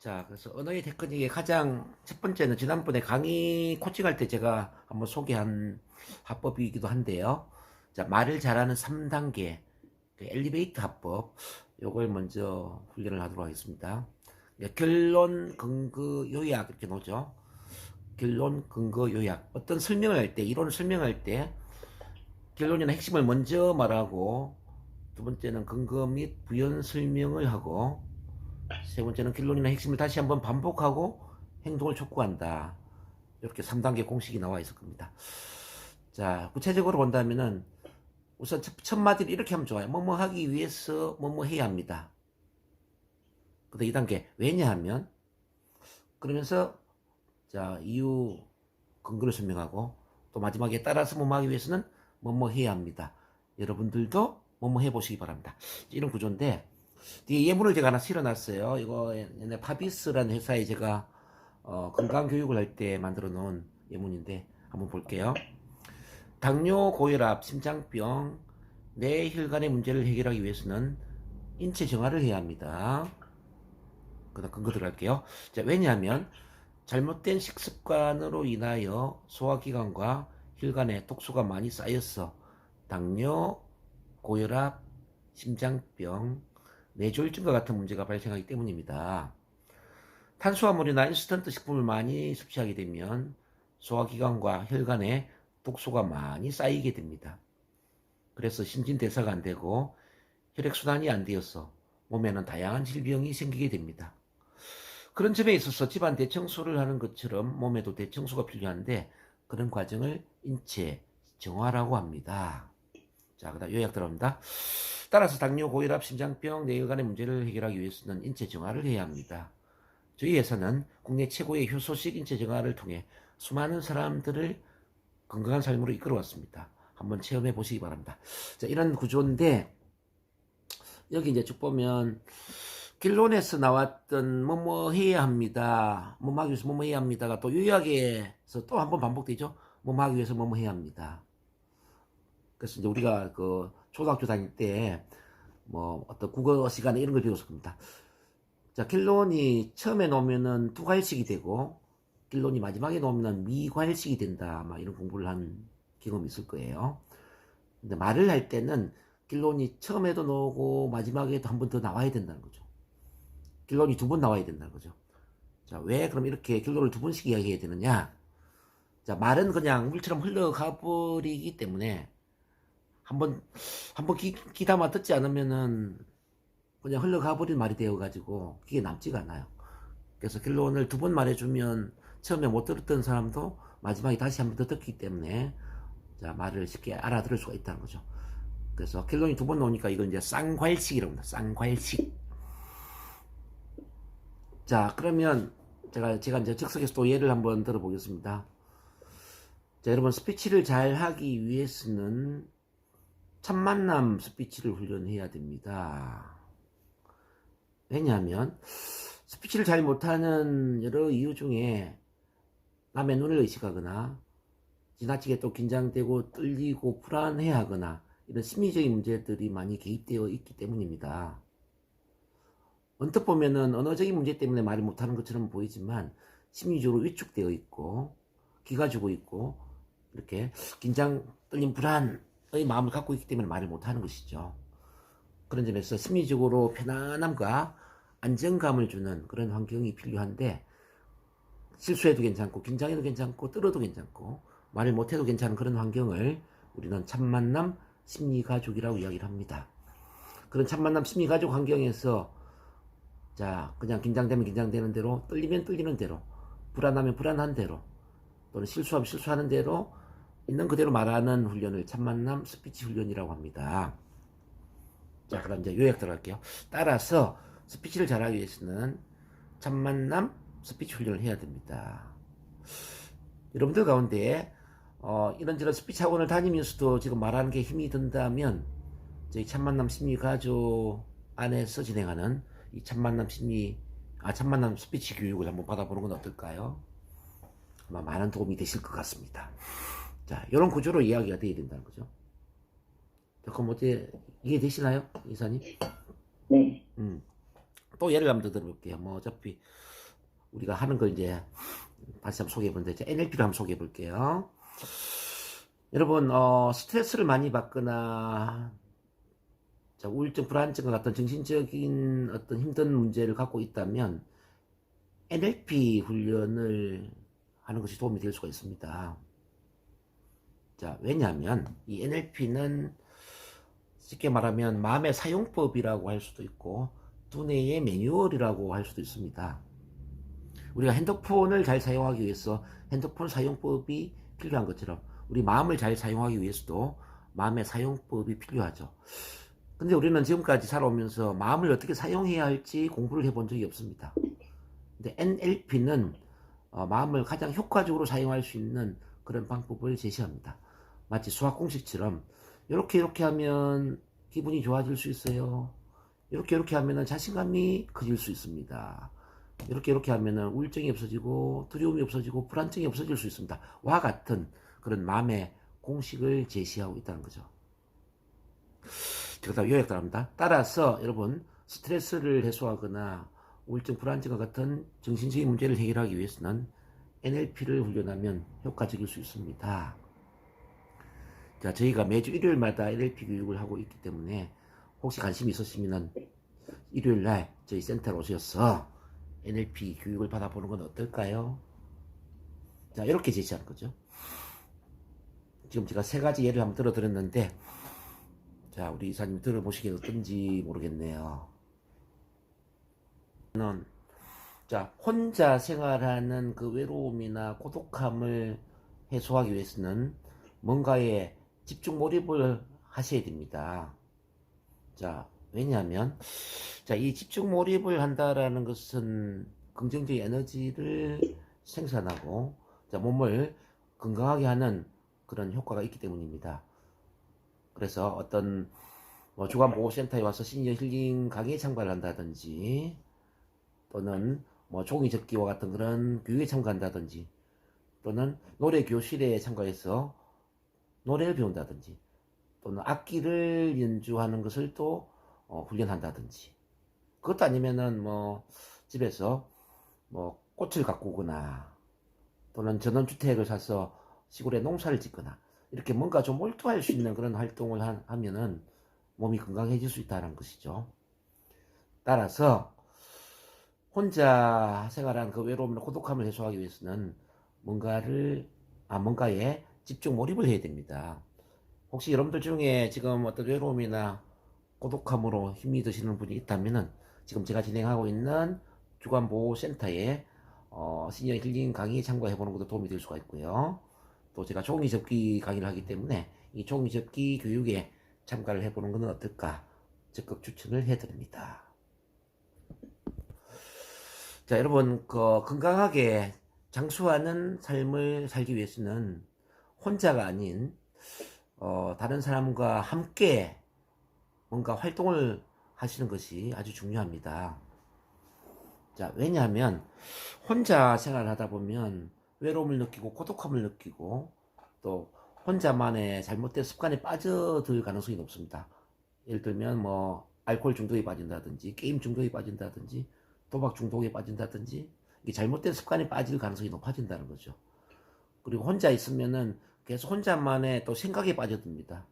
자, 그래서 언어의 테크닉의 가장 첫 번째는 지난번에 강의 코칭할 때 제가 한번 소개한 화법이기도 한데요. 자, 말을 잘하는 3단계, 그 엘리베이터 화법, 요걸 먼저 훈련을 하도록 하겠습니다. 결론, 근거, 요약 이렇게 놓죠. 결론, 근거, 요약. 어떤 설명을 할 때, 이론을 설명할 때 결론이나 핵심을 먼저 말하고, 두 번째는 근거 및 부연 설명을 하고, 세 번째는 결론이나 핵심을 다시 한번 반복하고 행동을 촉구한다. 이렇게 3단계 공식이 나와 있을 겁니다. 자, 구체적으로 본다면은 우선 첫 마디를 이렇게 하면 좋아요. 뭐뭐 하기 위해서 뭐뭐 해야 합니다. 그다음 2단계 왜냐하면, 그러면서 자, 이유 근거를 설명하고, 또 마지막에 따라서 뭐뭐 하기 위해서는 뭐뭐 해야 합니다. 여러분들도 뭐뭐 해보시기 바랍니다. 이런 구조인데, 뒤에 예문을 제가 하나 실어놨어요. 이거 옛날 파비스라는 회사에 제가 건강 교육을 할 때 만들어 놓은 예문인데 한번 볼게요. 당뇨, 고혈압, 심장병, 뇌 혈관의 문제를 해결하기 위해서는 인체 정화를 해야 합니다. 그다음 근거 들어갈게요. 자, 왜냐하면 잘못된 식습관으로 인하여 소화기관과 혈관에 독소가 많이 쌓여서 당뇨, 고혈압, 심장병, 뇌졸중과 같은 문제가 발생하기 때문입니다. 탄수화물이나 인스턴트 식품을 많이 섭취하게 되면 소화기관과 혈관에 독소가 많이 쌓이게 됩니다. 그래서 신진대사가 안 되고 혈액순환이 안 되어서 몸에는 다양한 질병이 생기게 됩니다. 그런 점에 있어서 집안 대청소를 하는 것처럼 몸에도 대청소가 필요한데, 그런 과정을 인체 정화라고 합니다. 자, 그 다음 요약 들어갑니다. 따라서 당뇨, 고혈압, 심장병, 뇌혈관의 문제를 해결하기 위해서는 인체 정화를 해야 합니다. 저희 회사는 국내 최고의 효소식 인체 정화를 통해 수많은 사람들을 건강한 삶으로 이끌어왔습니다. 한번 체험해 보시기 바랍니다. 자, 이런 구조인데, 여기 이제 쭉 보면 결론에서 나왔던 뭐뭐 해야 합니다, 뭐뭐 하기 위해서 뭐뭐 해야 합니다가 또 요약에서 또 한번 반복되죠. 뭐뭐 하기 위해서 뭐뭐 해야 합니다. 그래서 이제 우리가 그 초등학교 다닐 때 뭐 어떤 국어 시간에 이런 걸 배웠을 겁니다. 자, 결론이 처음에 놓으면은 투괄식이 되고 결론이 마지막에 놓으면 미괄식이 된다. 막 이런 공부를 한 경험이 있을 거예요. 근데 말을 할 때는 결론이 처음에도 나오고 마지막에도 한 번 더 나와야 된다는 거죠. 결론이 두 번 나와야 된다는 거죠. 자, 왜 그럼 이렇게 결론을 두 번씩 이야기해야 되느냐? 자, 말은 그냥 물처럼 흘러가 버리기 때문에 한번 귀담아 듣지 않으면은 그냥 흘러가 버린 말이 되어가지고 그게 남지가 않아요. 그래서 결론을 두 번 말해주면 처음에 못 들었던 사람도 마지막에 다시 한 번 더 듣기 때문에, 자, 말을 쉽게 알아들을 수가 있다는 거죠. 그래서 결론이 두 번 나오니까 이건 이제 쌍괄식이라고 합니다. 쌍괄식. 자, 그러면 제가 이제 즉석에서 또 예를 한번 들어보겠습니다. 자, 여러분, 스피치를 잘 하기 위해서는 첫 만남 스피치를 훈련해야 됩니다. 왜냐하면 스피치를 잘 못하는 여러 이유 중에 남의 눈을 의식하거나 지나치게 또 긴장되고 떨리고 불안해하거나 이런 심리적인 문제들이 많이 개입되어 있기 때문입니다. 언뜻 보면은 언어적인 문제 때문에 말을 못하는 것처럼 보이지만 심리적으로 위축되어 있고 기가 죽어 있고 이렇게 긴장, 떨림, 불안의 마음을 갖고 있기 때문에 말을 못하는 것이죠. 그런 점에서 심리적으로 편안함과 안정감을 주는 그런 환경이 필요한데, 실수해도 괜찮고 긴장해도 괜찮고 떨어도 괜찮고 말을 못해도 괜찮은 그런 환경을 우리는 첫 만남 심리가족이라고 이야기를 합니다. 그런 첫 만남 심리가족 환경에서, 자, 그냥 긴장되면 긴장되는 대로, 떨리면 떨리는 대로, 불안하면 불안한 대로, 또는 실수하면 실수하는 대로 있는 그대로 말하는 훈련을 첫 만남 스피치 훈련이라고 합니다. 자, 그럼 이제 요약 들어갈게요. 따라서 스피치를 잘하기 위해서는 첫 만남 스피치 훈련을 해야 됩니다. 여러분들 가운데 이런저런 스피치 학원을 다니면서도 지금 말하는 게 힘이 든다면, 저희 첫 만남 심리 가족 안에서 진행하는 이 첫 만남 첫 만남 스피치 교육을 한번 받아보는 건 어떨까요? 아마 많은 도움이 되실 것 같습니다. 자, 이런 구조로 이야기가 되어야 된다는 거죠. 그럼 어떻게 이해되시나요, 이사님? 네. 또 예를 한번 더 들어볼게요. 뭐 어차피 우리가 하는 걸 이제 다시 한번 소개해 보는데, NLP를 한번 소개해 볼게요. 여러분, 스트레스를 많이 받거나, 자, 우울증, 불안증과 같은 정신적인 어떤 힘든 문제를 갖고 있다면, NLP 훈련을 하는 것이 도움이 될 수가 있습니다. 자, 왜냐하면, 이 NLP는 쉽게 말하면 마음의 사용법이라고 할 수도 있고, 두뇌의 매뉴얼이라고 할 수도 있습니다. 우리가 핸드폰을 잘 사용하기 위해서 핸드폰 사용법이 필요한 것처럼 우리 마음을 잘 사용하기 위해서도 마음의 사용법이 필요하죠. 근데 우리는 지금까지 살아오면서 마음을 어떻게 사용해야 할지 공부를 해본 적이 없습니다. 근데 NLP는 마음을 가장 효과적으로 사용할 수 있는 그런 방법을 제시합니다. 마치 수학 공식처럼 이렇게 하면 기분이 좋아질 수 있어요. 이렇게 하면 자신감이 커질 수 있습니다. 이렇게 하면 우울증이 없어지고 두려움이 없어지고 불안증이 없어질 수 있습니다. 와 같은 그런 마음의 공식을 제시하고 있다는 거죠. 제가 다 요약 따릅니다. 따라서 여러분, 스트레스를 해소하거나 우울증, 불안증과 같은 정신적인 문제를 해결하기 위해서는 NLP를 훈련하면 효과적일 수 있습니다. 자, 저희가 매주 일요일마다 NLP 교육을 하고 있기 때문에 혹시 관심이 있으시면 일요일날 저희 센터로 오셔서 NLP 교육을 받아보는 건 어떨까요? 자, 이렇게 제시하는 거죠. 지금 제가 3가지 예를 한번 들어드렸는데, 자, 우리 이사님 들어보시기에 어떤지 모르겠네요. 자, 혼자 생활하는 그 외로움이나 고독함을 해소하기 위해서는 뭔가에 집중 몰입을 하셔야 됩니다. 자, 왜냐하면, 자, 이 집중 몰입을 한다라는 것은 긍정적인 에너지를 생산하고, 자, 몸을 건강하게 하는 그런 효과가 있기 때문입니다. 그래서 어떤 주간보호센터에 와서 시니어 힐링 강의에 참가를 한다든지, 또는 종이 접기와 같은 그런 교육에 참가한다든지, 또는 노래 교실에 참가해서 노래를 배운다든지, 또는 악기를 연주하는 것을 또 훈련한다든지, 그것도 아니면은 집에서 꽃을 가꾸거나, 또는 전원주택을 사서 시골에 농사를 짓거나, 이렇게 뭔가 좀 몰두할 수 있는 그런 활동을 하면은 몸이 건강해질 수 있다는 것이죠. 따라서 혼자 생활한 그 외로움이나 고독함을 해소하기 위해서는 뭔가에 집중 몰입을 해야 됩니다. 혹시 여러분들 중에 지금 어떤 외로움이나 고독함으로 힘이 드시는 분이 있다면은 지금 제가 진행하고 있는 주간보호센터에 시니어 힐링 강의 참가해보는 것도 도움이 될 수가 있고요. 또 제가 종이접기 강의를 하기 때문에 이 종이접기 교육에 참가를 해보는 것은 어떨까 적극 추천을 해드립니다. 자, 여러분, 건강하게 장수하는 삶을 살기 위해서는 혼자가 아닌 다른 사람과 함께 뭔가 활동을 하시는 것이 아주 중요합니다. 자, 왜냐하면 혼자 생활을 하다 보면 외로움을 느끼고 고독함을 느끼고 또 혼자만의 잘못된 습관에 빠져들 가능성이 높습니다. 예를 들면 알코올 중독에 빠진다든지 게임 중독에 빠진다든지 도박 중독에 빠진다든지, 이게 잘못된 습관에 빠질 가능성이 높아진다는 거죠. 그리고 혼자 있으면은 계속 혼자만의 또 생각에 빠져듭니다.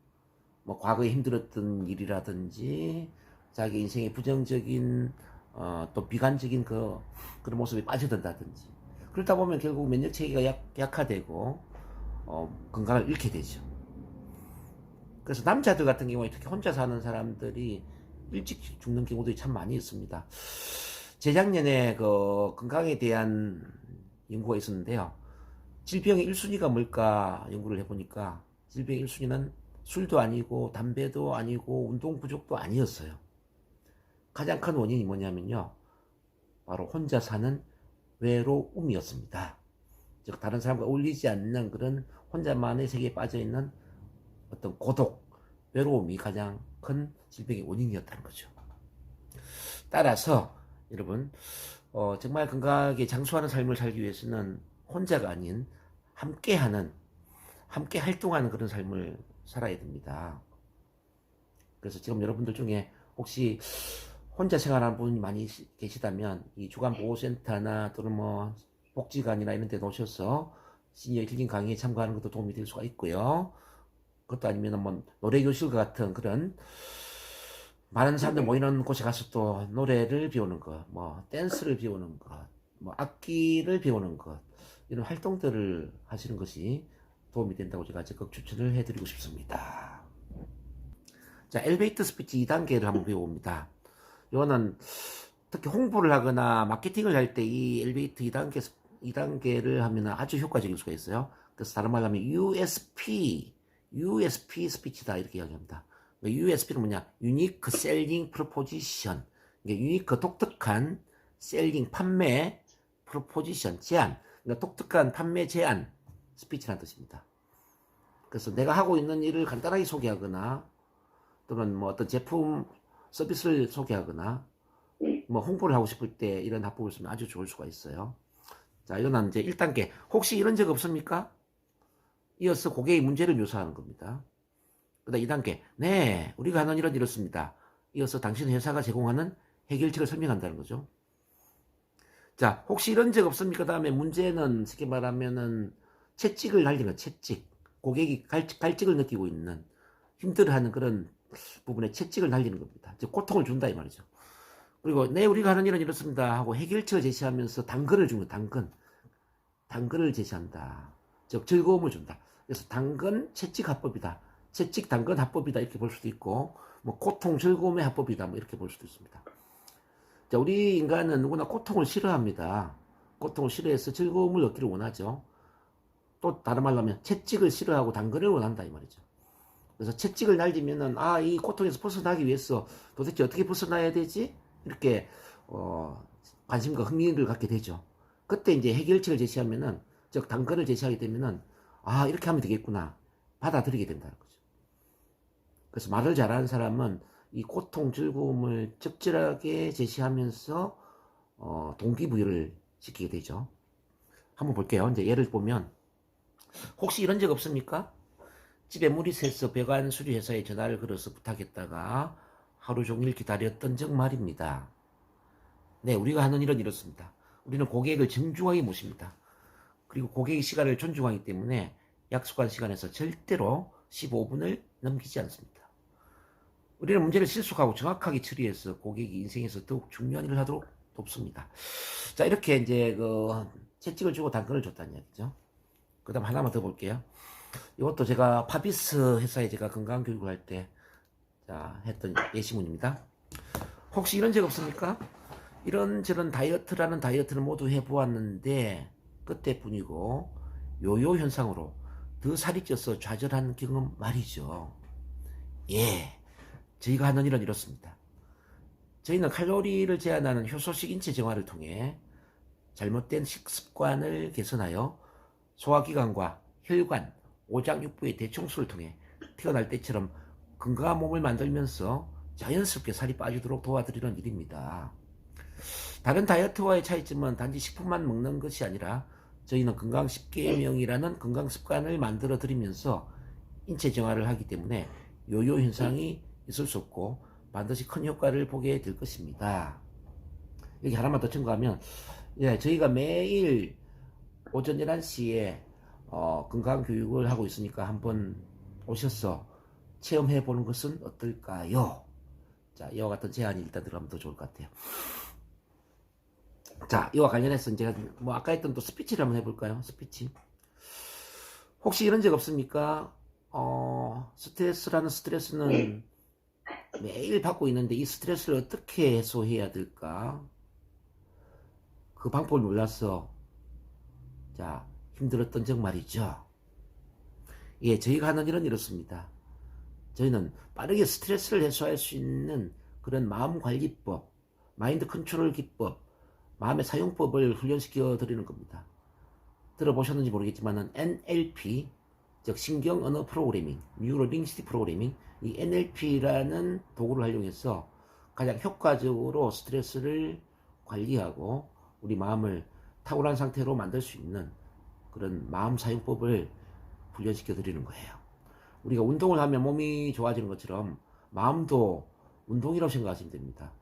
과거에 힘들었던 일이라든지 자기 인생의 부정적인 또 비관적인 그런 모습에 빠져든다든지, 그러다 보면 결국 면역 체계가 약화되고 건강을 잃게 되죠. 그래서 남자들 같은 경우에 특히 혼자 사는 사람들이 일찍 죽는 경우들이 참 많이 있습니다. 재작년에 건강에 대한 연구가 있었는데요. 질병의 1순위가 뭘까 연구를 해보니까 질병의 1순위는 술도 아니고 담배도 아니고 운동 부족도 아니었어요. 가장 큰 원인이 뭐냐면요, 바로 혼자 사는 외로움이었습니다. 즉 다른 사람과 어울리지 않는 그런 혼자만의 세계에 빠져있는 어떤 고독, 외로움이 가장 큰 질병의 원인이었다는 거죠. 따라서 여러분, 정말 건강하게 장수하는 삶을 살기 위해서는 혼자가 아닌 함께 활동하는 그런 삶을 살아야 됩니다. 그래서 지금 여러분들 중에 혹시 혼자 생활하는 분이 많이 계시다면 이 주간보호센터나 또는 뭐 복지관이나 이런 데 놓으셔서 시니어 힐링 강의에 참가하는 것도 도움이 될 수가 있고요. 그것도 아니면 뭐 노래교실 같은 그런 많은 사람들 모이는 곳에 가서 또 노래를 배우는 것, 뭐 댄스를 배우는 것, 뭐 악기를 배우는 것, 이런 활동들을 하시는 것이 도움이 된다고 제가 적극 추천을 해드리고 싶습니다. 자, 엘리베이터 스피치 2단계를 한번 배워봅니다. 이거는 특히 홍보를 하거나 마케팅을 할 때 이 엘리베이터 2단계를 하면 아주 효과적일 수가 있어요. 그래서 다른 말로 하면 USP 스피치다 이렇게 이야기합니다. USP는 뭐냐? Unique Selling Proposition. 이게 유니크 독특한 셀링 판매 프로포지션 제안. 그러니까 독특한 판매 제안 스피치라는 뜻입니다. 그래서 내가 하고 있는 일을 간단하게 소개하거나 또는 뭐 어떤 제품 서비스를 소개하거나 뭐 홍보를 하고 싶을 때 이런 화법을 쓰면 아주 좋을 수가 있어요. 자, 이거는 이제 1단계. 혹시 이런 적 없습니까? 이어서 고객의 문제를 묘사하는 겁니다. 그 다음 2단계. 네, 우리가 하는 일은 이렇습니다. 이어서 당신 회사가 제공하는 해결책을 설명한다는 거죠. 자, 혹시 이런 적 없습니까? 다음에 문제는 쉽게 말하면은 채찍을 날리는 채찍. 고객이 갈증을 느끼고 있는 힘들어하는 그런 부분에 채찍을 날리는 겁니다. 즉 고통을 준다 이 말이죠. 그리고 네, 우리가 하는 일은 이렇습니다 하고 해결책을 제시하면서 당근을 주는 당근을 제시한다. 즉 즐거움을 준다. 그래서 당근 채찍 합법이다. 채찍 당근 합법이다 이렇게 볼 수도 있고 뭐 고통 즐거움의 합법이다 뭐 이렇게 볼 수도 있습니다. 자, 우리 인간은 누구나 고통을 싫어합니다. 고통을 싫어해서 즐거움을 얻기를 원하죠. 또 다른 말로 하면 채찍을 싫어하고 당근을 원한다 이 말이죠. 그래서 채찍을 날리면은 이 고통에서 벗어나기 위해서 도대체 어떻게 벗어나야 되지? 이렇게 관심과 흥미를 갖게 되죠. 그때 이제 해결책을 제시하면은 즉 당근을 제시하게 되면은 이렇게 하면 되겠구나 받아들이게 된다는 거죠. 그래서 말을 잘하는 사람은 이 고통 즐거움을 적절하게 제시하면서 동기부여를 시키게 되죠. 한번 볼게요. 이제 예를 보면 혹시 이런 적 없습니까? 집에 물이 새서 배관 수리회사에 전화를 걸어서 부탁했다가 하루 종일 기다렸던 적 말입니다. 네, 우리가 하는 일은 이렇습니다. 우리는 고객을 정중하게 모십니다. 그리고 고객의 시간을 존중하기 때문에 약속한 시간에서 절대로 15분을 넘기지 않습니다. 우리는 문제를 실속하고 정확하게 처리해서 고객이 인생에서 더욱 중요한 일을 하도록 돕습니다. 자, 이렇게 이제 채찍을 주고 당근을 줬다는 이야기죠. 그 다음 하나만 더 볼게요. 이것도 제가 파비스 회사에 제가 건강교육을 할 때 했던 예시문입니다. 혹시 이런 적 없습니까? 이런저런 다이어트라는 다이어트를 모두 해보았는데 그때뿐이고 요요 현상으로 더 살이 쪄서 좌절한 경험 말이죠. 예, 저희가 하는 일은 이렇습니다. 저희는 칼로리를 제한하는 효소식 인체 정화를 통해 잘못된 식습관을 개선하여 소화기관과 혈관, 오장육부의 대청소를 통해 태어날 때처럼 건강한 몸을 만들면서 자연스럽게 살이 빠지도록 도와드리는 일입니다. 다른 다이어트와의 차이점은 단지 식품만 먹는 것이 아니라 저희는 건강 10계명이라는 건강 습관을 만들어 드리면서 인체 정화를 하기 때문에 요요 현상이 있을 수 없고 반드시 큰 효과를 보게 될 것입니다. 여기 하나만 더 첨가하면 저희가 매일 오전 11시에 건강교육을 하고 있으니까 한번 오셔서 체험해 보는 것은 어떨까요? 자, 이와 같은 제안이 일단 들어가면 더 좋을 것 같아요. 자, 이와 관련해서 제가 아까 했던 또 스피치를 한번 해볼까요? 스피치. 혹시 이런 적 없습니까? 스트레스는 매일 받고 있는데 이 스트레스를 어떻게 해소해야 될까? 그 방법을 몰라서 힘들었던 적 말이죠. 예, 저희가 하는 일은 이렇습니다. 저희는 빠르게 스트레스를 해소할 수 있는 그런 마음관리법, 마인드 컨트롤 기법, 마음의 사용법을 훈련시켜 드리는 겁니다. 들어보셨는지 모르겠지만 NLP, 즉 신경 언어 프로그래밍, 뉴로 링시티 프로그래밍, 이 NLP라는 도구를 활용해서 가장 효과적으로 스트레스를 관리하고 우리 마음을 탁월한 상태로 만들 수 있는 그런 마음 사용법을 훈련시켜 드리는 거예요. 우리가 운동을 하면 몸이 좋아지는 것처럼 마음도 운동이라고 생각하시면 됩니다.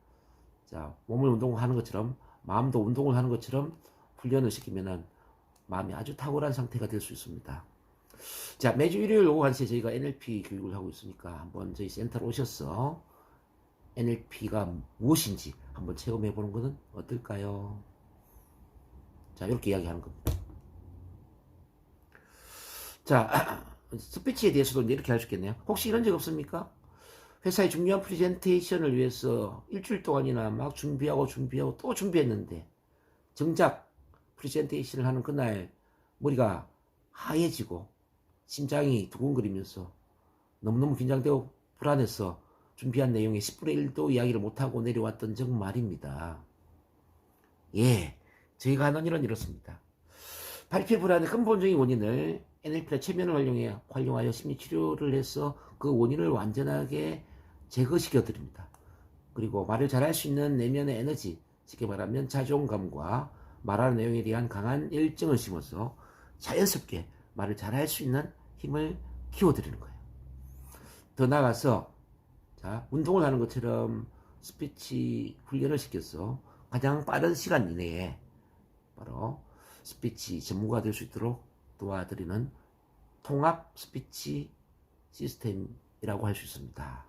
자, 몸을 운동하는 것처럼 마음도 운동을 하는 것처럼 훈련을 시키면은 마음이 아주 탁월한 상태가 될 수 있습니다. 자, 매주 일요일 오후 1시에 저희가 NLP 교육을 하고 있으니까 한번 저희 센터로 오셔서 NLP가 무엇인지 한번 체험해 보는 것은 어떨까요? 자, 이렇게 이야기하는 겁니다. 자, 스피치에 대해서도 이렇게 할 수 있겠네요. 혹시 이런 적 없습니까? 회사의 중요한 프레젠테이션을 위해서 일주일 동안이나 막 준비하고 또 준비했는데 정작 프레젠테이션을 하는 그날 머리가 하얘지고 심장이 두근거리면서 너무너무 긴장되고 불안해서 준비한 내용의 10분의 1도 이야기를 못하고 내려왔던 적 말입니다. 예, 저희가 하는 일은 이렇습니다. 발표 불안의 근본적인 원인을 NLP나 최면을 활용하여 심리치료를 해서 그 원인을 완전하게 제거시켜 드립니다. 그리고 말을 잘할 수 있는 내면의 에너지, 쉽게 말하면 자존감과 말하는 내용에 대한 강한 열정을 심어서 자연스럽게 말을 잘할 수 있는 힘을 키워드리는 거예요. 더 나아가서 자, 운동을 하는 것처럼 스피치 훈련을 시켜서 가장 빠른 시간 이내에 바로 스피치 전문가가 될 수 있도록 도와드리는 통합 스피치 시스템이라고 할 수 있습니다.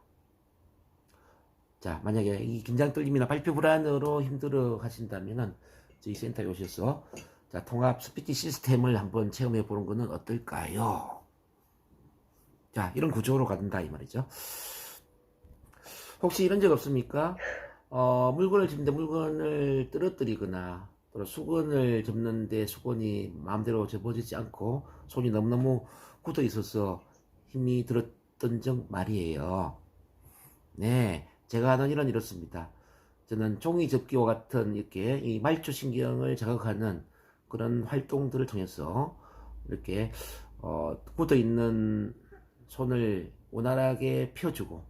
자, 만약에 이 긴장 떨림이나 발표 불안으로 힘들어 하신다면은 저희 센터에 오셔서 자, 통합 스피치 시스템을 한번 체험해 보는 것은 어떨까요? 자, 이런 구조로 간다 이 말이죠. 혹시 이런 적 없습니까? 물건을 집는데 물건을 떨어뜨리거나 또 수건을 접는데 수건이 마음대로 접어지지 않고 손이 너무너무 굳어 있어서 힘이 들었던 적 말이에요. 네, 제가 하는 일은 이렇습니다. 저는 종이 접기와 같은 이렇게 이 말초신경을 자극하는 그런 활동들을 통해서 이렇게 굳어 있는 손을 원활하게 펴주고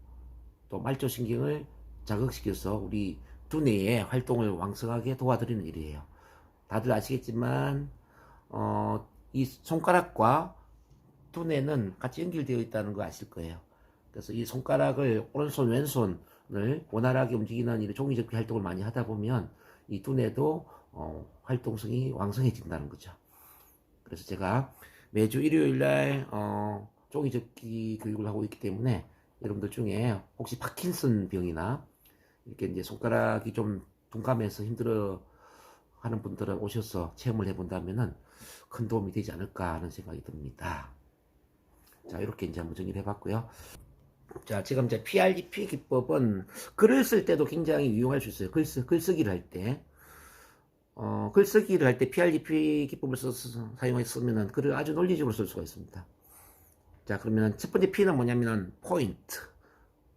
또 말초신경을 자극시켜서 우리 두뇌의 활동을 왕성하게 도와드리는 일이에요. 다들 아시겠지만 이 손가락과 두뇌는 같이 연결되어 있다는 거 아실 거예요. 그래서 이 손가락을 오른손 왼손을 원활하게 움직이는 이 종이접기 활동을 많이 하다 보면 이 두뇌도 활동성이 왕성해진다는 거죠. 그래서 제가 매주 일요일날 종이접기 교육을 하고 있기 때문에 여러분들 중에 혹시 파킨슨 병이나 이렇게 이제 손가락이 좀 둔감해서 힘들어 하는 분들은 오셔서 체험을 해본다면은 큰 도움이 되지 않을까 하는 생각이 듭니다. 자, 이렇게 이제 한번 정리를 해봤고요. 자, 지금 이제 PRGP 기법은 글을 쓸 때도 굉장히 유용할 수 있어요. 글쓰기를 할 때. 글쓰기를 할 때 PRGP 기법을 사용했으면 글을 아주 논리적으로 쓸 수가 있습니다. 자, 그러면 첫 번째 P는 뭐냐면은 포인트,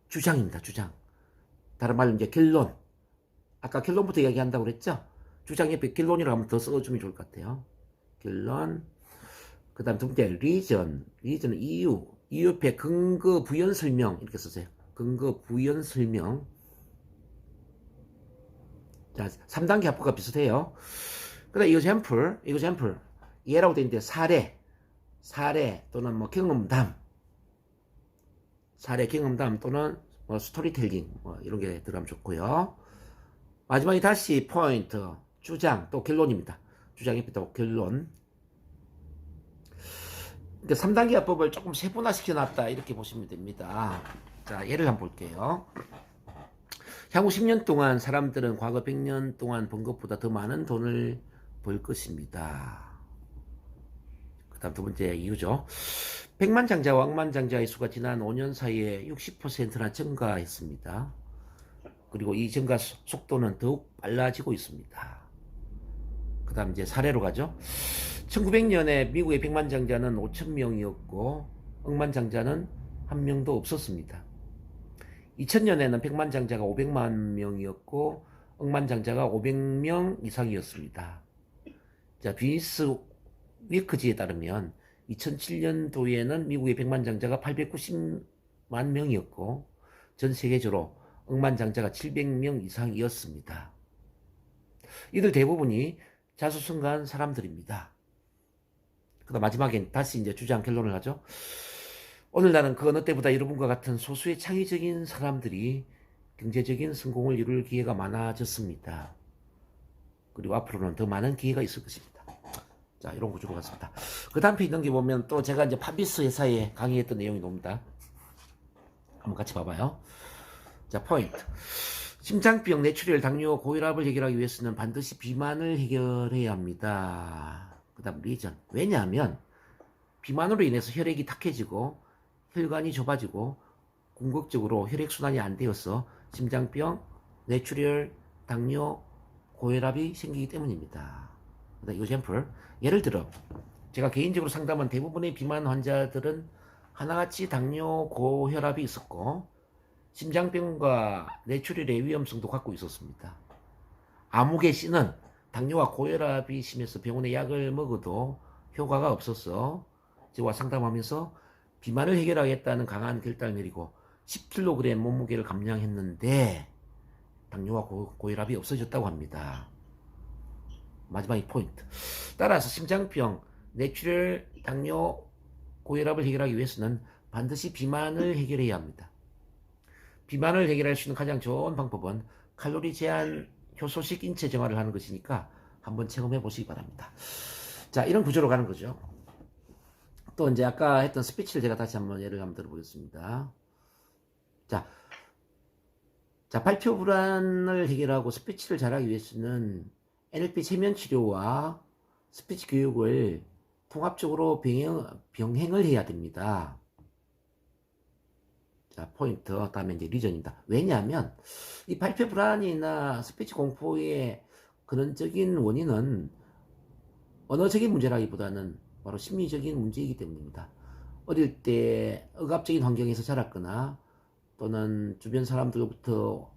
주장입니다. 주장. 다른 말로 이제 결론. 아까 결론부터 이야기한다고 그랬죠? 주장 옆에 결론이라고 한번 더 써주면 좋을 것 같아요. 결론. 그 다음 두 번째 리전. 리전은 이유. 이유 옆에 근거 부연 설명 이렇게 쓰세요. 근거 부연 설명. 자, 3단계 합부가 비슷해요. 그 다음 example. 예라고 되어 있는데 사례 또는 뭐 경험담, 사례 경험담 또는 뭐 스토리텔링 뭐 이런 게 들어가면 좋고요. 마지막에 다시 포인트, 주장 또 결론입니다. 주장 옆에 또 결론. 그러니까 3단계 합법을 조금 세분화 시켜놨다 이렇게 보시면 됩니다. 자, 예를 한번 볼게요. 향후 10년 동안 사람들은 과거 100년 동안 번 것보다 더 많은 돈을 벌 것입니다. 그 다음 두 번째 이유죠. 백만장자와 억만장자의 수가 지난 5년 사이에 60%나 증가했습니다. 그리고 이 증가 속도는 더욱 빨라지고 있습니다. 그 다음 이제 사례로 가죠. 1900년에 미국의 백만장자는 5,000명이었고 억만장자는 한 명도 없었습니다. 2000년에는 백만장자가 500만 명이었고 억만장자가 500명 이상이었습니다. 자, 비즈니스 위크지에 따르면 2007년도에는 미국의 백만장자가 890만 명이었고 전 세계적으로 억만장자가 700명 이상이었습니다. 이들 대부분이 자수성가한 사람들입니다. 그다음 마지막엔 다시 이제 주장 결론을 하죠. 오늘날은 그 어느 때보다 여러분과 같은 소수의 창의적인 사람들이 경제적인 성공을 이룰 기회가 많아졌습니다. 그리고 앞으로는 더 많은 기회가 있을 것입니다. 자, 이런 구조로 갔습니다. 그 다음 페이지 넘겨보면 또 제가 이제 파비스 회사에 강의했던 내용이 나옵니다. 한번 같이 봐봐요. 자, 포인트. 심장병, 뇌출혈, 당뇨, 고혈압을 해결하기 위해서는 반드시 비만을 해결해야 합니다. 그 다음 리전. 왜냐하면 비만으로 인해서 혈액이 탁해지고 혈관이 좁아지고 궁극적으로 혈액순환이 안 되어서 심장병, 뇌출혈, 당뇨, 고혈압이 생기기 때문입니다. 그 다음 example. 예를 들어 제가 개인적으로 상담한 대부분의 비만 환자들은 하나같이 당뇨, 고혈압이 있었고 심장병과 뇌출혈의 위험성도 갖고 있었습니다. 아무개 씨는 당뇨와 고혈압이 심해서 병원에 약을 먹어도 효과가 없어서 저와 상담하면서 비만을 해결하겠다는 강한 결단을 내리고 10kg 몸무게를 감량했는데 당뇨와 고혈압이 없어졌다고 합니다. 마지막 이 포인트. 따라서 심장병, 뇌출혈, 당뇨, 고혈압을 해결하기 위해서는 반드시 비만을 해결해야 합니다. 비만을 해결할 수 있는 가장 좋은 방법은 칼로리 제한, 효소식 인체 정화를 하는 것이니까 한번 체험해 보시기 바랍니다. 자, 이런 구조로 가는 거죠. 또 이제 아까 했던 스피치를 제가 다시 한번 예를 한번 들어보겠습니다. 자, 발표 불안을 해결하고 스피치를 잘하기 위해서는 NLP 체면 치료와 스피치 교육을 통합적으로 병행을 해야 됩니다. 자, 포인트. 다음에 이제 리전입니다. 왜냐하면 이 발표 불안이나 스피치 공포의 근원적인 원인은 언어적인 문제라기보다는 바로 심리적인 문제이기 때문입니다. 어릴 때 억압적인 환경에서 자랐거나 또는 주변 사람들로부터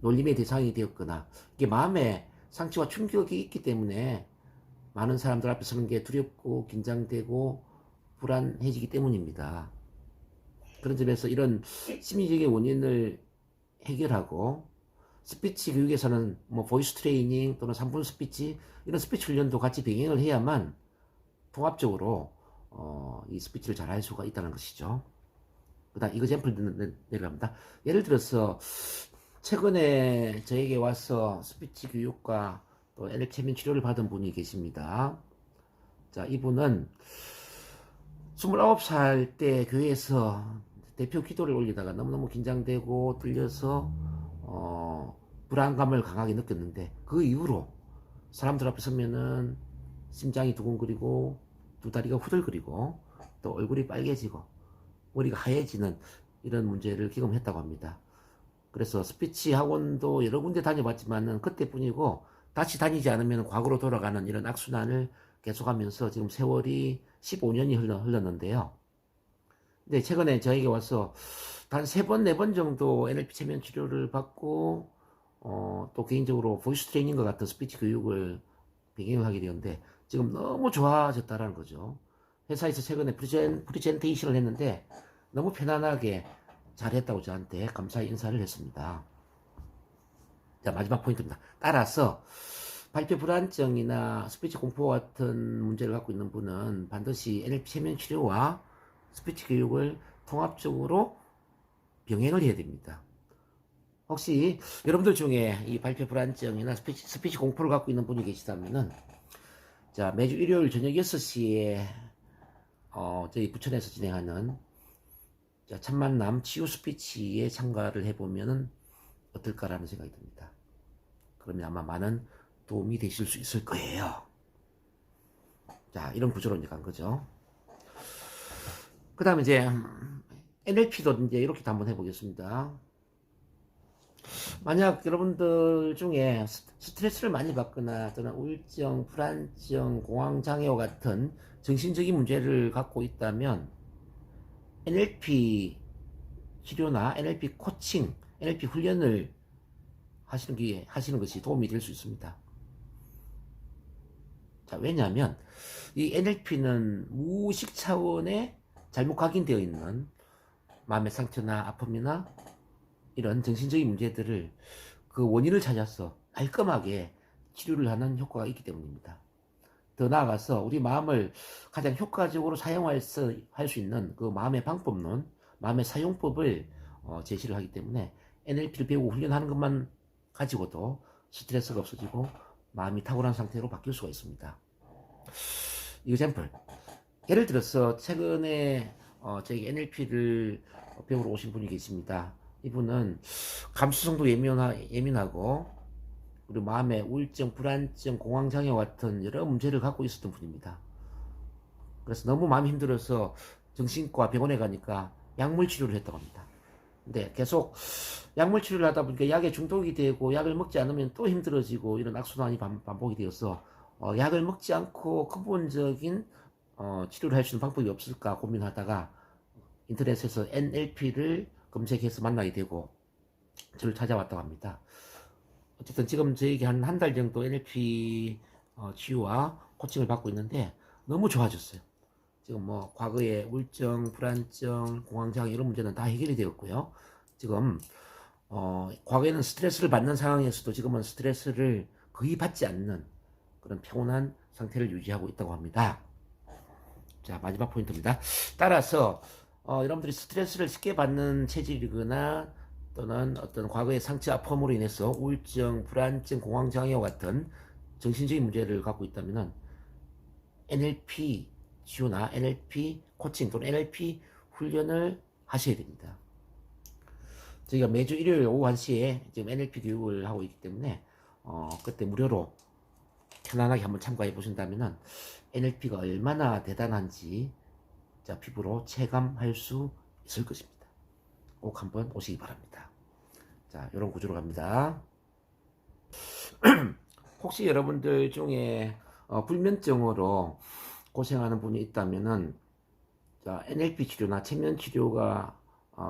놀림의 대상이 되었거나 이게 마음에 상처와 충격이 있기 때문에 많은 사람들 앞에 서는 게 두렵고 긴장되고 불안해지기 때문입니다. 그런 점에서 이런 심리적인 원인을 해결하고 스피치 교육에서는 뭐 보이스 트레이닝 또는 3분 스피치 이런 스피치 훈련도 같이 병행을 해야만 통합적으로 이 스피치를 잘 할 수가 있다는 것이죠. 그 다음 이그젬플 내려갑니다. 예를 들어서 최근에 저에게 와서 스피치 교육과 또 NLP 체면 치료를 받은 분이 계십니다. 자, 이분은 29살 때 교회에서 대표 기도를 올리다가 너무너무 긴장되고 떨려서 불안감을 강하게 느꼈는데 그 이후로 사람들 앞에 서면은 심장이 두근거리고 두 다리가 후들거리고 또 얼굴이 빨개지고 머리가 하얘지는 이런 문제를 경험했다고 합니다. 그래서 스피치 학원도 여러 군데 다녀봤지만은 그때뿐이고 다시 다니지 않으면 과거로 돌아가는 이런 악순환을 계속하면서 지금 세월이 15년이 흘렀는데요. 근데 최근에 저에게 와서 단 3번, 4번 정도 NLP 체면 치료를 받고 또 개인적으로 보이스 트레이닝과 같은 스피치 교육을 병행을 하게 되었는데 지금 너무 좋아졌다라는 거죠. 회사에서 최근에 프리젠테이션을 했는데 너무 편안하게 잘했다고 저한테 감사의 인사를 했습니다. 자, 마지막 포인트입니다. 따라서 발표 불안증이나 스피치 공포 같은 문제를 갖고 있는 분은 반드시 NLP 체면 치료와 스피치 교육을 통합적으로 병행을 해야 됩니다. 혹시 여러분들 중에 이 발표 불안증이나 스피치 공포를 갖고 있는 분이 계시다면은 자, 매주 일요일 저녁 6시에 저희 부천에서 진행하는 자, 참만남 치유 스피치에 참가를 해보면은 어떨까라는 생각이 듭니다. 그러면 아마 많은 도움이 되실 수 있을 거예요. 자, 이런 구조로 이제 간 거죠. 그 다음에 이제 NLP도 이제 이렇게도 한번 해보겠습니다. 만약 여러분들 중에 스트레스를 많이 받거나 또는 우울증, 불안증, 공황장애와 같은 정신적인 문제를 갖고 있다면 NLP 치료나 NLP 코칭, NLP 훈련을 하시는 것이 도움이 될 수 있습니다. 자, 왜냐하면 이 NLP는 무의식 차원에 잘못 각인되어 있는 마음의 상처나 아픔이나 이런 정신적인 문제들을 그 원인을 찾아서 깔끔하게 치료를 하는 효과가 있기 때문입니다. 더 나아가서 우리 마음을 가장 효과적으로 사용할 수 있는 그 마음의 방법론, 마음의 사용법을 제시를 하기 때문에 NLP를 배우고 훈련하는 것만 가지고도 스트레스가 없어지고 마음이 탁월한 상태로 바뀔 수가 있습니다. example. 예를 들어서 최근에 저희 NLP를 배우러 오신 분이 계십니다. 이분은 감수성도 예민하고 그리고 마음에 우울증, 불안증, 공황장애와 같은 여러 문제를 갖고 있었던 분입니다. 그래서 너무 마음이 힘들어서 정신과 병원에 가니까 약물 치료를 했다고 합니다. 근데 계속 약물 치료를 하다 보니까 약에 중독이 되고 약을 먹지 않으면 또 힘들어지고 이런 악순환이 반복이 되어서 약을 먹지 않고 근본적인 치료를 할 수 있는 방법이 없을까 고민하다가 인터넷에서 NLP를 검색해서 만나게 되고 저를 찾아왔다고 합니다. 어쨌든 지금 저에게 한 달 정도 NLP 치유와 코칭을 받고 있는데 너무 좋아졌어요. 지금 뭐 과거에 우울증, 불안증, 공황장애 이런 문제는 다 해결이 되었고요. 지금 과거에는 스트레스를 받는 상황에서도 지금은 스트레스를 거의 받지 않는 그런 평온한 상태를 유지하고 있다고 합니다. 자, 마지막 포인트입니다. 따라서 여러분들이 스트레스를 쉽게 받는 체질이거나 또는 어떤 과거의 상처 아픔으로 인해서 우울증, 불안증, 공황장애와 같은 정신적인 문제를 갖고 있다면 NLP 치유나 NLP 코칭 또는 NLP 훈련을 하셔야 됩니다. 저희가 매주 일요일 오후 1시에 지금 NLP 교육을 하고 있기 때문에 그때 무료로 편안하게 한번 참가해 보신다면 NLP가 얼마나 대단한지 자, 피부로 체감할 수 있을 것입니다. 꼭 한번 오시기 바랍니다. 자, 이런 구조로 갑니다. 혹시 여러분들 중에 불면증으로 고생하는 분이 있다면은 자, NLP 치료나 체면 치료가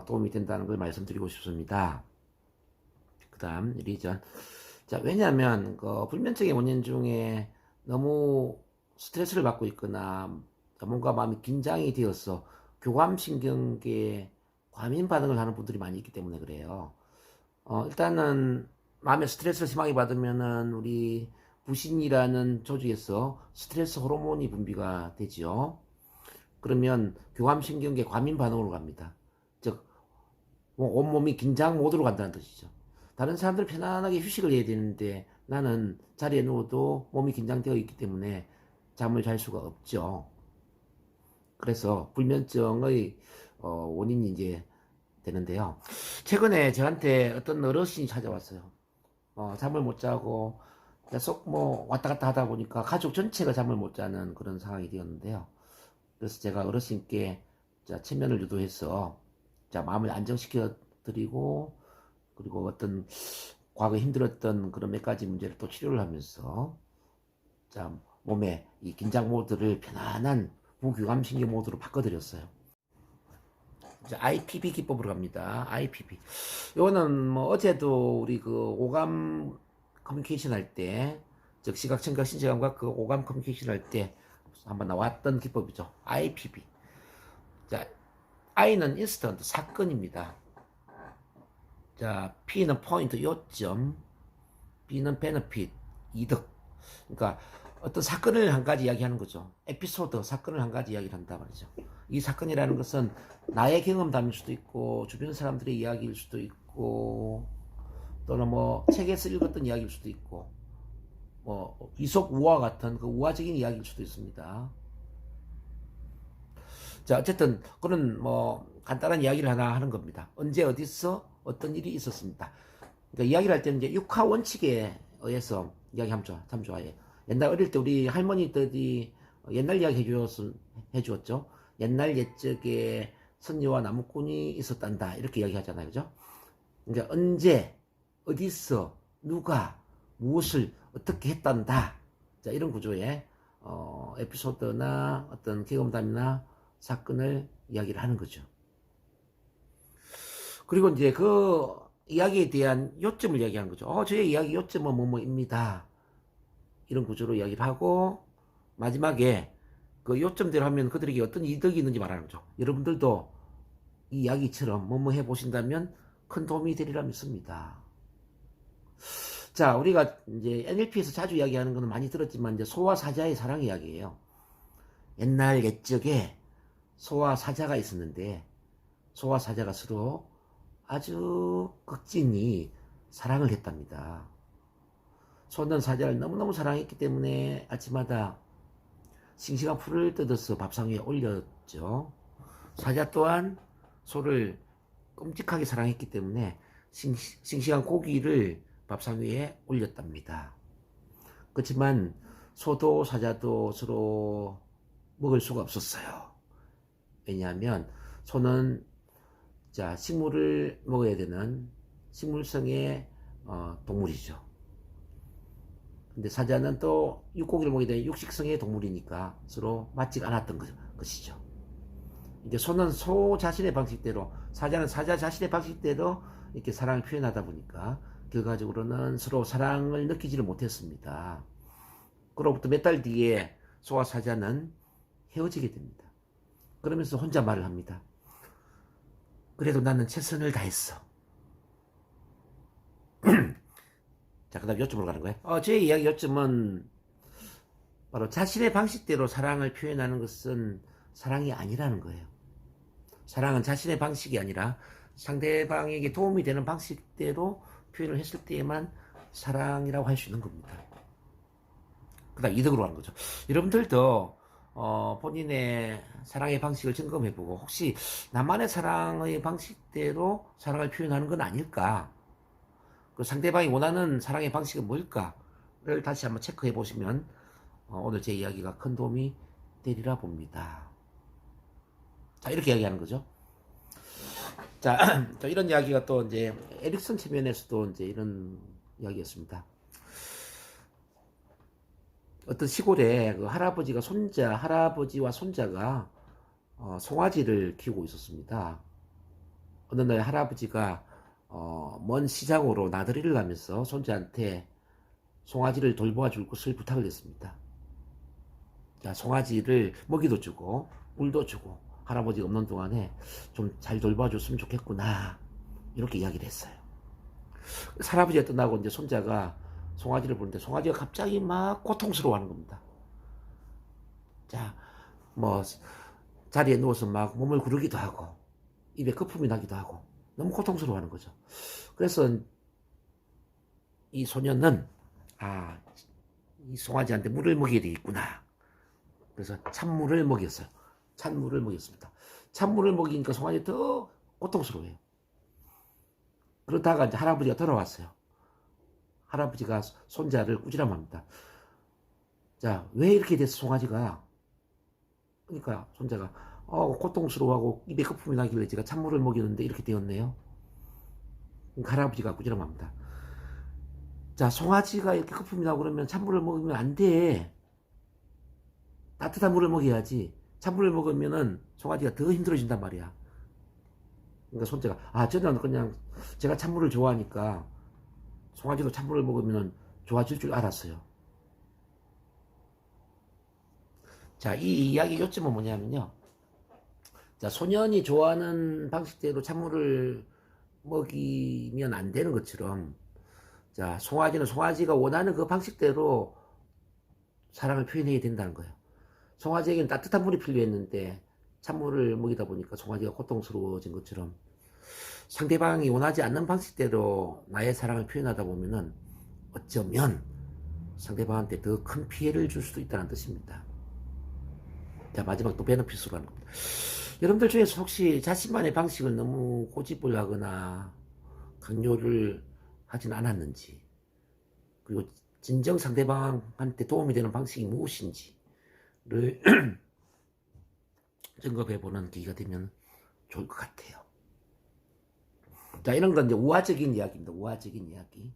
도움이 된다는 걸 말씀드리고 싶습니다. 그 다음 리전. 자, 왜냐하면 그 불면증의 원인 중에 너무 스트레스를 받고 있거나 뭔가 마음이 긴장이 되어서 교감신경계에 과민 반응을 하는 분들이 많이 있기 때문에 그래요. 일단은 마음에 스트레스를 심하게 받으면은 우리 부신이라는 조직에서 스트레스 호르몬이 분비가 되죠. 그러면 교감신경계 과민 반응으로 갑니다. 즉, 온몸이 긴장 모드로 간다는 뜻이죠. 다른 사람들 편안하게 휴식을 해야 되는데 나는 자리에 누워도 몸이 긴장되어 있기 때문에 잠을 잘 수가 없죠. 그래서 불면증의 원인이 이제 되는데요. 최근에 저한테 어떤 어르신이 찾아왔어요. 잠을 못 자고 계속 뭐 왔다 갔다 하다 보니까 가족 전체가 잠을 못 자는 그런 상황이 되었는데요. 그래서 제가 어르신께 자, 체면을 유도해서 자, 마음을 안정시켜 드리고 그리고 어떤 과거에 힘들었던 그런 몇 가지 문제를 또 치료를 하면서 자, 몸의 이 긴장 모드를 편안한 무교감신경 모드로 바꿔드렸어요. 이제 IPB 기법으로 갑니다. IPB. 이거는 뭐 어제도 우리 그 오감 커뮤니케이션 할 때, 즉 시각, 청각, 신체감각 그 오감 커뮤니케이션 할 때 한번 나왔던 기법이죠. IPB. 자, I는 인스턴트 사건입니다. 자, P는 포인트 요점, B는 베너핏 이득. 그러니까 어떤 사건을 한 가지 이야기하는 거죠. 에피소드, 사건을 한 가지 이야기를 한다 말이죠. 이 사건이라는 것은 나의 경험담일 수도 있고 주변 사람들의 이야기일 수도 있고 또는 뭐 책에서 읽었던 이야기일 수도 있고 뭐 이솝 우화 같은 그 우화적인 이야기일 수도 있습니다. 자, 어쨌든 그런 뭐 간단한 이야기를 하나 하는 겁니다. 언제 어디서 어떤 일이 있었습니다. 그러니까 이야기를 할 때는 이제 육하 원칙에 의해서 이야기하면 참 좋아요. 옛날 어릴 때 우리 할머니들이 옛날 이야기 해주었죠. 옛날 옛적에 선녀와 나무꾼이 있었단다 이렇게 이야기하잖아요, 그죠? 그러니까 언제, 어디서, 누가, 무엇을 어떻게 했단다. 자, 이런 구조의 에피소드나 어떤 경험담이나 사건을 이야기를 하는 거죠. 그리고 이제 그 이야기에 대한 요점을 이야기하는 거죠. 저의 이야기 요점은 뭐뭐입니다. 이런 구조로 이야기를 하고 마지막에 그 요점대로 하면 그들에게 어떤 이득이 있는지 말하는 거죠. 여러분들도 이 이야기처럼 뭐뭐 해보신다면 큰 도움이 되리라 믿습니다. 자, 우리가 이제 NLP에서 자주 이야기하는 거는 많이 들었지만 이제 소와 사자의 사랑 이야기예요. 옛날 옛적에 소와 사자가 있었는데 소와 사자가 서로 아주 극진히 사랑을 했답니다. 소는 사자를 너무너무 사랑했기 때문에 아침마다 싱싱한 풀을 뜯어서 밥상 위에 올렸죠. 사자 또한 소를 끔찍하게 사랑했기 때문에 싱싱한 고기를 밥상 위에 올렸답니다. 그렇지만 소도 사자도 서로 먹을 수가 없었어요. 왜냐하면 소는 식물을 먹어야 되는 식물성의 동물이죠. 근데 사자는 또 육고기를 먹어야 되는 육식성의 동물이니까 서로 맞지가 않았던 것이죠. 이제 소는 소 자신의 방식대로, 사자는 사자 자신의 방식대로 이렇게 사랑을 표현하다 보니까 결과적으로는 서로 사랑을 느끼지를 못했습니다. 그로부터 몇 달 뒤에 소와 사자는 헤어지게 됩니다. 그러면서 혼자 말을 합니다. 그래도 나는 최선을 다했어. 자, 그 다음 요점으로 가는 거예요. 제 이야기 요점은 바로 자신의 방식대로 사랑을 표현하는 것은 사랑이 아니라는 거예요. 사랑은 자신의 방식이 아니라 상대방에게 도움이 되는 방식대로 표현을 했을 때에만 사랑이라고 할 수 있는 겁니다. 그 다음 이득으로 가는 거죠. 여러분들도 본인의 사랑의 방식을 점검해보고 혹시 나만의 사랑의 방식대로 사랑을 표현하는 건 아닐까? 그 상대방이 원하는 사랑의 방식은 뭘까를 다시 한번 체크해 보시면 오늘 제 이야기가 큰 도움이 되리라 봅니다. 자, 이렇게 이야기하는 거죠. 자, 이런 이야기가 또 이제 에릭슨 체면에서도 이제 이런 이야기였습니다. 어떤 시골에 그 할아버지와 손자가 송아지를 키우고 있었습니다. 어느 날 할아버지가 먼 시장으로 나들이를 가면서 손자한테 송아지를 돌보아 줄 것을 부탁을 했습니다. 자, 송아지를 먹이도 주고 물도 주고 할아버지가 없는 동안에 좀 잘 돌봐줬으면 좋겠구나, 이렇게 이야기를 했어요. 할아버지가 떠나고 이제 손자가 송아지를 보는데 송아지가 갑자기 막 고통스러워하는 겁니다. 자, 뭐 자리에 누워서 막 몸을 구르기도 하고 입에 거품이 나기도 하고 너무 고통스러워하는 거죠. 그래서 이 소년은 이 송아지한테 물을 먹여야 되겠구나. 그래서 찬물을 먹였어요. 찬물을 먹였습니다. 찬물을 먹이니까 송아지 더 고통스러워해요. 그러다가 이제 할아버지가 돌아왔어요. 할아버지가 손자를 꾸지람합니다. 자, 왜 이렇게 됐어, 송아지가? 그러니까 손자가 고통스러워하고 입에 거품이 나길래 제가 찬물을 먹였는데 이렇게 되었네요. 그러니까 할아버지가 꾸지람합니다. 자, 송아지가 이렇게 거품이 나고 그러면 찬물을 먹으면 안 돼. 따뜻한 물을 먹여야지. 찬물을 먹으면은 송아지가 더 힘들어진단 말이야. 그러니까 손자가 저는 그냥 제가 찬물을 좋아하니까 송아지도 찬물을 먹으면 좋아질 줄 알았어요. 자, 이 이야기 요점은 뭐냐면요. 자, 소년이 좋아하는 방식대로 찬물을 먹이면 안 되는 것처럼, 자, 송아지는 송아지가 원하는 그 방식대로 사랑을 표현해야 된다는 거예요. 송아지에게는 따뜻한 물이 필요했는데 찬물을 먹이다 보니까 송아지가 고통스러워진 것처럼 상대방이 원하지 않는 방식대로 나의 사랑을 표현하다 보면은 어쩌면 상대방한테 더 큰 피해를 줄 수도 있다는 뜻입니다. 자, 마지막 또 베너핏으로 하는 겁니다. 여러분들 중에서 혹시 자신만의 방식을 너무 고집을 하거나 강요를 하진 않았는지, 그리고 진정 상대방한테 도움이 되는 방식이 무엇인지를 점검해보는 계기가 되면 좋을 것 같아요. 자, 이런 건 이제 우화적인 이야기입니다. 우화적인 이야기.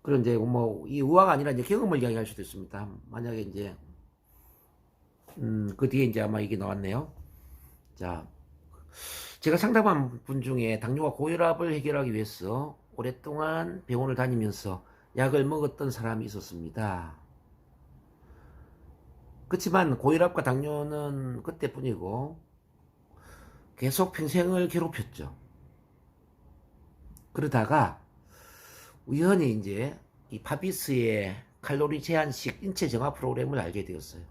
그런 이제 이 우화가 아니라 이제 경험을 이야기할 수도 있습니다. 만약에 이제 그 뒤에 이제 아마 이게 나왔네요. 자, 제가 상담한 분 중에 당뇨와 고혈압을 해결하기 위해서 오랫동안 병원을 다니면서 약을 먹었던 사람이 있었습니다. 그렇지만 고혈압과 당뇨는 그때뿐이고 계속 평생을 괴롭혔죠. 그러다가 우연히 이제 이 파비스의 칼로리 제한식 인체 정화 프로그램을 알게 되었어요.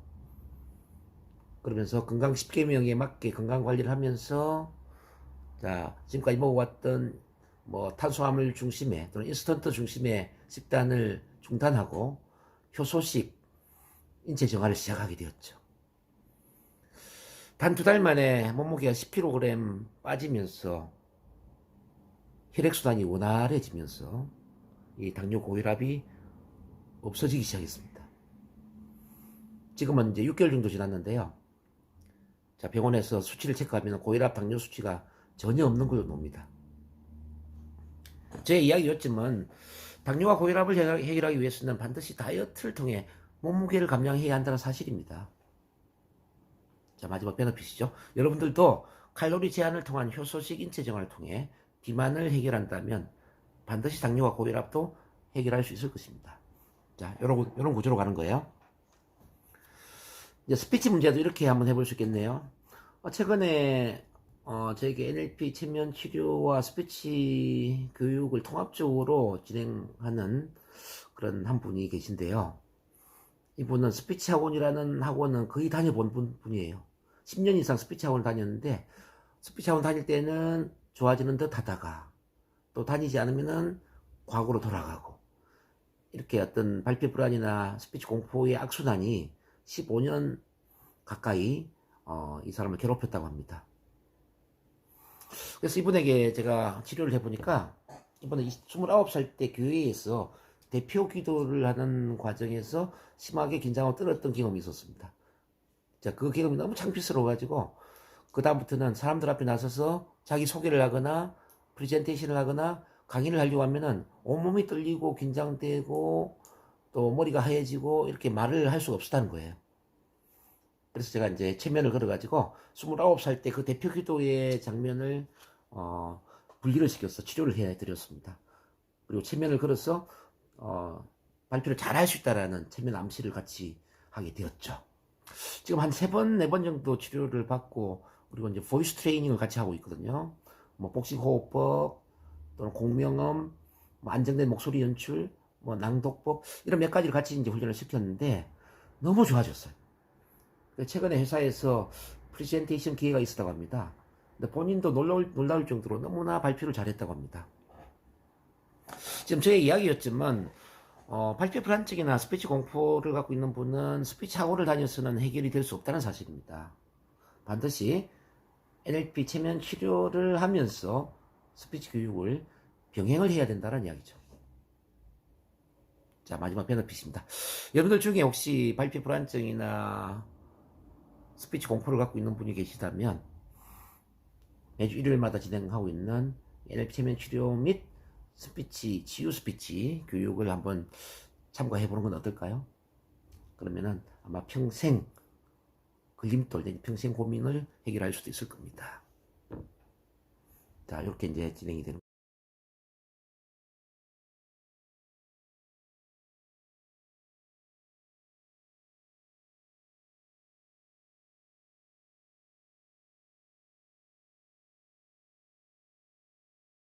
그러면서 건강 10계명에 맞게 건강 관리를 하면서 자, 지금까지 먹어왔던 뭐 탄수화물 중심의 또는 인스턴트 중심의 식단을 중단하고 효소식 인체 정화를 시작하게 되었죠. 단 2달 만에 몸무게가 10kg 빠지면서 혈액순환이 원활해지면서 이 당뇨 고혈압이 없어지기 시작했습니다. 지금은 이제 6개월 정도 지났는데요. 자, 병원에서 수치를 체크하면 고혈압, 당뇨 수치가 전혀 없는 걸로 나옵니다. 제 이야기였지만 당뇨와 고혈압을 해결하기 위해서는 반드시 다이어트를 통해 몸무게를 감량해야 한다는 사실입니다. 자, 마지막 베너핏이죠. 여러분들도 칼로리 제한을 통한 효소식 인체 정화를 통해 비만을 해결한다면 반드시 당뇨와 고혈압도 해결할 수 있을 것입니다. 자, 이런 구조로 가는 거예요. 이제 스피치 문제도 이렇게 한번 해볼 수 있겠네요. 최근에 저에게 NLP 체면 치료와 스피치 교육을 통합적으로 진행하는 그런 한 분이 계신데요. 이분은 스피치 학원이라는 학원은 거의 다녀본 분이에요. 10년 이상 스피치 학원을 다녔는데, 스피치 학원 다닐 때는 좋아지는 듯 하다가 또 다니지 않으면은 과거로 돌아가고, 이렇게 어떤 발표 불안이나 스피치 공포의 악순환이 15년 가까이 이 사람을 괴롭혔다고 합니다. 그래서 이분에게 제가 치료를 해보니까 이번에 29살 때 교회에서 대표 기도를 하는 과정에서 심하게 긴장하고 떨었던 경험이 있었습니다. 자, 그 경험이 너무 창피스러워가지고 그 다음부터는 사람들 앞에 나서서 자기 소개를 하거나 프레젠테이션을 하거나 강의를 하려고 하면은 온몸이 떨리고 긴장되고 또 머리가 하얘지고 이렇게 말을 할 수가 없었다는 거예요. 그래서 제가 이제 체면을 걸어가지고 29살 때 그 대표 기도의 장면을 분리를 시켜서 치료를 해드렸습니다. 그리고 체면을 걸어서 발표를 잘 할 수 있다라는 체면 암시를 같이 하게 되었죠. 지금 한 3번, 4번 정도 치료를 받고, 그리고 이제 보이스 트레이닝을 같이 하고 있거든요. 뭐 복식 호흡법, 또는 공명음, 뭐 안정된 목소리 연출, 뭐 낭독법, 이런 몇 가지를 같이 이제 훈련을 시켰는데 너무 좋아졌어요. 최근에 회사에서 프레젠테이션 기회가 있었다고 합니다. 근데 본인도 놀라울 정도로 너무나 발표를 잘했다고 합니다. 지금 저의 이야기였지만 발표 불안증이나 스피치 공포를 갖고 있는 분은 스피치 학원을 다녀서는 해결이 될 수 없다는 사실입니다. 반드시 NLP 체면 치료를 하면서 스피치 교육을 병행을 해야 된다는 이야기죠. 자, 마지막 베너핏입니다. 여러분들 중에 혹시 발표 불안증이나 스피치 공포를 갖고 있는 분이 계시다면 매주 일요일마다 진행하고 있는 NLP 체면 치료 및 스피치, 치유 스피치 교육을 한번 참가해보는 건 어떨까요? 그러면은 아마 평생 걸림돌, 평생 고민을 해결할 수도 있을 겁니다. 자, 이렇게 이제 진행이 되는